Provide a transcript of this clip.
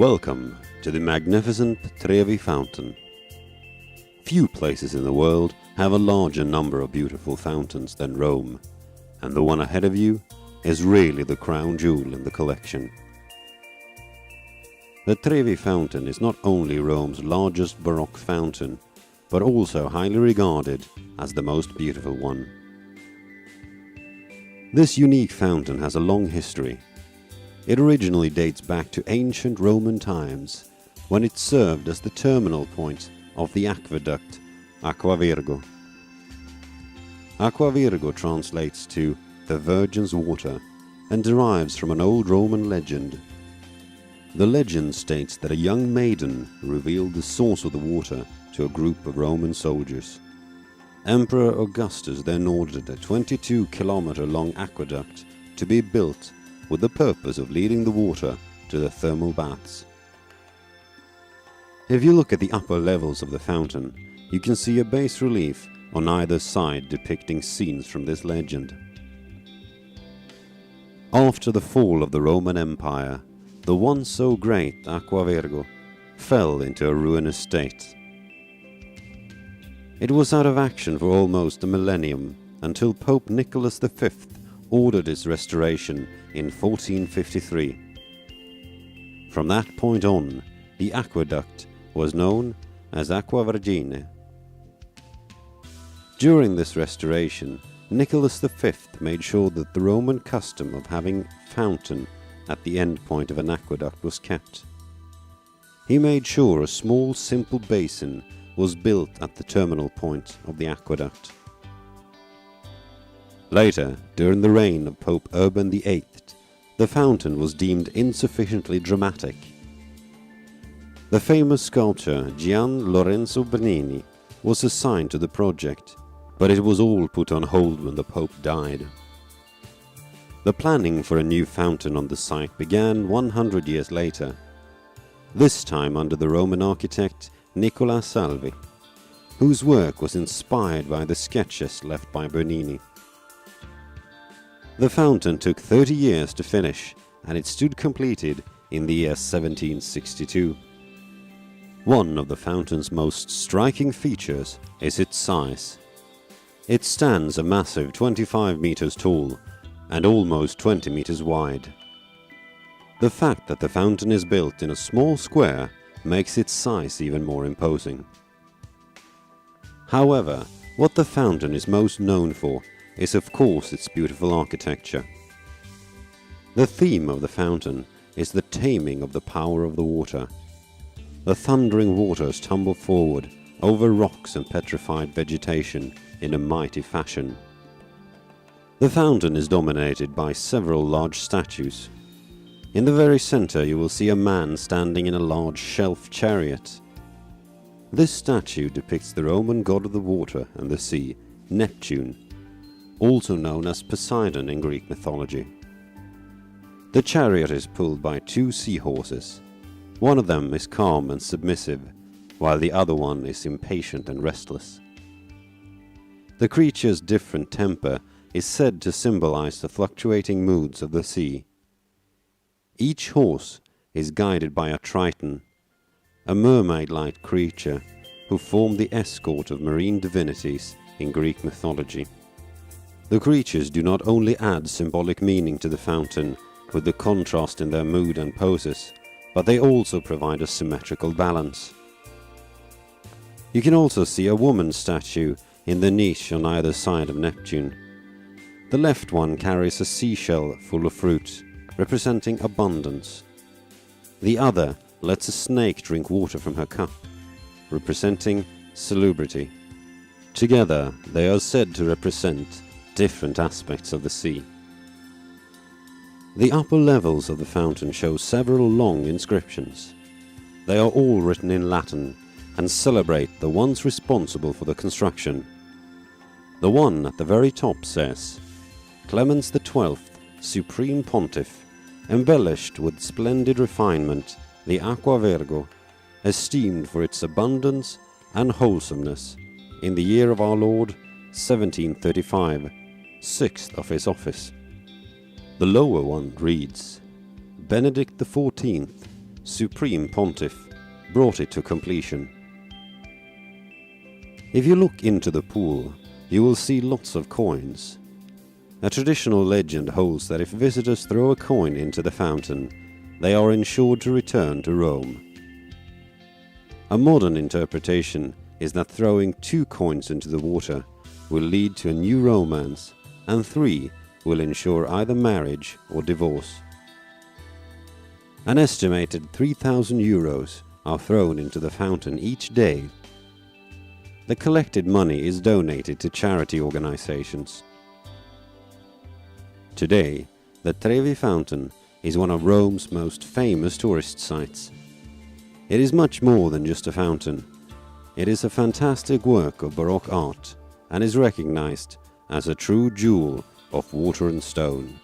Welcome to the magnificent Trevi fountain. Few places in the world have a larger number of beautiful fountains than Rome, and the one ahead of you is really the crown jewel in the collection. The Trevi fountain is not only Rome's largest Baroque fountain, but also highly regarded as the most beautiful one. This unique fountain has a long history. It originally dates back to ancient Roman times, when it served as the terminal point of the aqueduct Aqua Virgo. Aqua Virgo translates to the Virgin's Water and derives from an old Roman legend. The legend states that a young maiden revealed the source of the water to a group of Roman soldiers. Emperor Augustus then ordered a 22-kilometer-long aqueduct to be built with the purpose of leading the water to the thermal baths. If you look at the upper levels of the fountain, you can see a bas-relief on either side depicting scenes from this legend. After the fall of the Roman Empire, the once so great Aqua Virgo fell into a ruinous state. It was out of action for almost a millennium until Pope Nicholas V ordered its restoration in 1453. From that point on, the aqueduct was known as Aqua Vergine. During this restoration, Nicholas V made sure that the Roman custom of having fountain at the end point of an aqueduct was kept. He made sure a small simple basin was built at the terminal point of the aqueduct. Later, during the reign of Pope Urban VIII, the fountain was deemed insufficiently dramatic. The famous sculptor Gian Lorenzo Bernini was assigned to the project, but it was all put on hold when the Pope died. The planning for a new fountain on the site began 100 years later, this time under the Roman architect Nicola Salvi, whose work was inspired by the sketches left by Bernini. The fountain took 30 years to finish, and it stood completed in the year 1762. One of the fountain's most striking features is its size. It stands a massive 25 meters tall and almost 20 meters wide. The fact that the fountain is built in a small square makes its size even more imposing. However, what the fountain is most known for is of course its beautiful architecture. The theme of the fountain is the taming of the power of the water. The thundering waters tumble forward over rocks and petrified vegetation in a mighty fashion. The fountain is dominated by several large statues. In the very center you will see a man standing in a large shelf chariot. This statue depicts the Roman god of the water and the sea, Neptune, also known as Poseidon in Greek mythology. The chariot is pulled by two seahorses. One of them is calm and submissive, while the other one is impatient and restless. The creature's different temper is said to symbolize the fluctuating moods of the sea. Each horse is guided by a Triton, a mermaid-like creature who formed the escort of marine divinities in Greek mythology. The creatures do not only add symbolic meaning to the fountain with the contrast in their mood and poses, but they also provide a symmetrical balance. You can also see a woman statue in the niche on either side of Neptune. The left one carries a seashell full of fruit, representing abundance. The other lets a snake drink water from her cup, representing salubrity. Together, they are said to represent different aspects of the sea. The upper levels of the fountain show several long inscriptions. They are all written in Latin and celebrate the ones responsible for the construction. The one at the very top says, Clemens XII, Supreme Pontiff, embellished with splendid refinement the Aqua Virgo, esteemed for its abundance and wholesomeness, in the year of our Lord 1735, 6th of his office. The lower one reads, Benedict XIV, Supreme Pontiff, brought it to completion. If you look into the pool, you will see lots of coins. A traditional legend holds that if visitors throw a coin into the fountain, they are ensured to return to Rome. A modern interpretation is that throwing 2 coins into the water will lead to a new romance, and 3 will ensure either marriage or divorce. An estimated 3,000 euros are thrown into the fountain each day. The collected money is donated to charity organizations. Today, the Trevi fountain is one of Rome's most famous tourist sites. It is much more than just a fountain. It is a fantastic work of Baroque art and is recognized as a true jewel of water and stone.